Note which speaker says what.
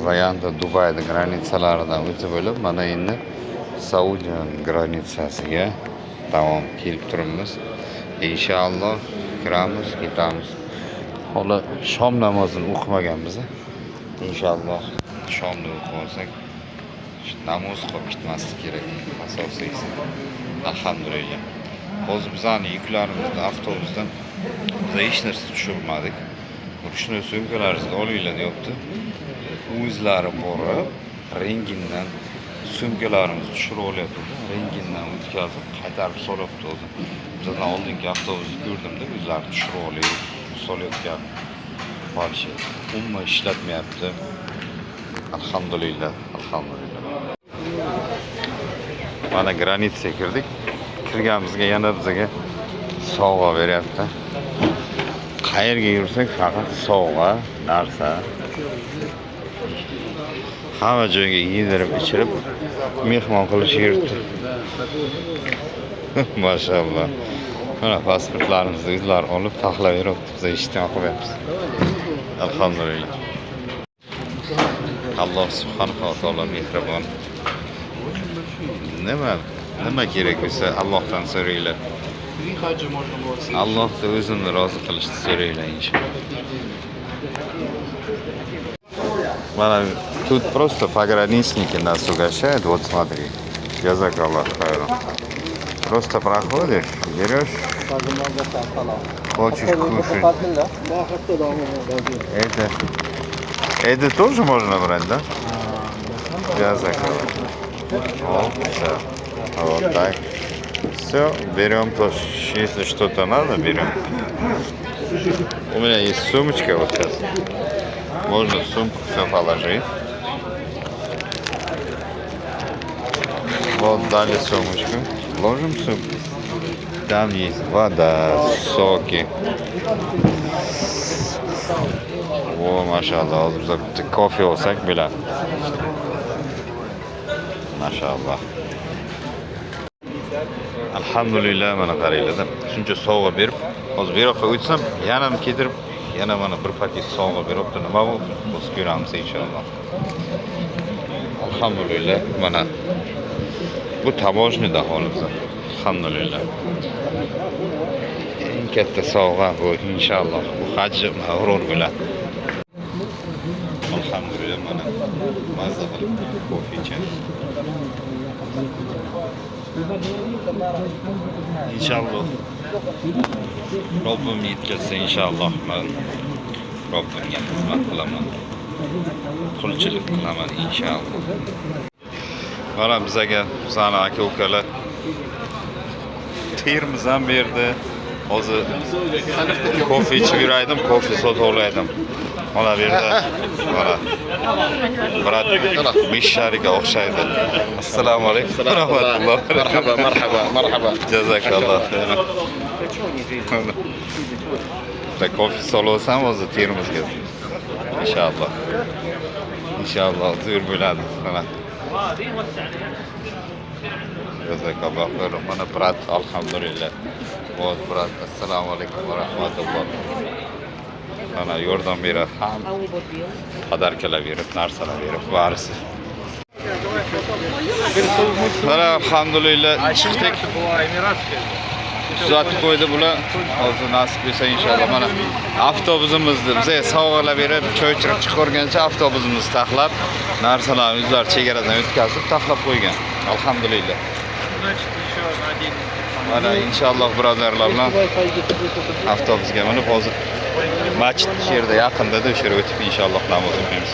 Speaker 1: Rayanda Dubayda granitsalaridan o'tib bo'lib, mana endi Saudiya granitsasiga davom kelib turibmiz. Inshaalloh kiramiz, ketamiz. Hali shom namozini o'qimaganmiz. Inshaalloh shomni o'qib olsak, namoz qilib ketmaslik kerak. Asosiysi. Alhamdulillah. Hozir bizning yuklarimizni avtobusdan biz hech narsa tushirmadik. Shuni sumkalaringizni olinglar deyapti. O'zlari borib, rengindan sumkalarimizni tushirib olyapti. Rengindan o'tkazib, qaytarib solyapti o'zi. Bizdan oldingi avtobusni ko'rdimda, o'zlari tushirib olyapti, solyotgan. Qolishi umuman ishlatmayapti. Alhamdulillah, alhamdulillah. Mana granitsaga kirdik. Kirganimizga yana bizga sovg'a beryapti. Qayerga yursak faqat sovg'a, narsa. Hamma joyga yedirib, ichirib, mehmon qilish yurtdi. Mashallah. Mana pasportlarimizni o'zlari olib taxlab beribdi. Biz ishdan o'qiyapmiz. Alhamdulillah. Alloh subhanahu va taolo mehribon. Nima kerak bo'lsa Allohdan so'raylar. Allohni o'zini rozi qilishni so'raylar inshaalloh. Mana тут просто пограничники нас угощают. Вот смотри. Джазакаллах хайран. Просто проходишь, берешь, хочешь кушать. Это тоже можно брать, да? Джазакаллах. Вот, все. Вот так. Все, берем то, если что-то надо, берем. У меня есть сумочка вот сейчас. Можно в сумку все положить. Вот дали сумочку. Ложим в сумку. Там есть вода, соки. О, машаллах. Кофе olsak bile. Maşallah. Alhamdulillah mana qaranglar. Shuncha sovg'a berib, hozir bu yoqqa o'tsam, yana ketirib, yana mana bir paket sovg'a beribdi. Nima bu? Biz ko'ramiz inshaalloh. Alhamdulillah mana bu tabojnida holimiz. Alhamdulillah. Eng katta sovg'a bu inshaalloh. Bu haj mavrur bo'ladi. Alhamdulillah mana mazza qilib kofe ichamiz. İnşallah. Rabbim yetkazsa inshaalloh men Rabbimga xizmat qilaman. Qulchilik qilaman inshaalloh. Mana bizga bizani aka-ukalar termiz ham berdi. Hozir kofe ichib yuraydim, kofe sotib olaydim. Mana bu yerda mana brat Mishariga o'xshaydi. Assalomu alaykum. Rahmatulloh. Marhaba. Jazakalloh. Da kofe solsam o'zi termizga. Inshaalloh. Inshaalloh zo'r bo'ladi. Mana. Jazakalloh. Mana brat alhamdulillah. Bo'z brat. Assalomu alaykum va rahmatulloh. Mana yordam beradi ham. Qadarkalar berib, narsalar berib, barisi. Mana alhamdulillah chiqdik. Tuzatib qo'ydi bular. Hozir nasib etsa inshaalloh mana avtobusimizni bizga sovg'alar berib, choy ichirib chiqargancha avtobusimizni taxlab, narsalarni o'zlari chegaradan o'tkazib taxlab qo'ygan. Alhamdulillah. Mana inshaalloh birodarlar bilan avtobusga minib hozir masjid yerda yaqinda o'sha yerga o'tib inshaalloh namoz o'qiymiz.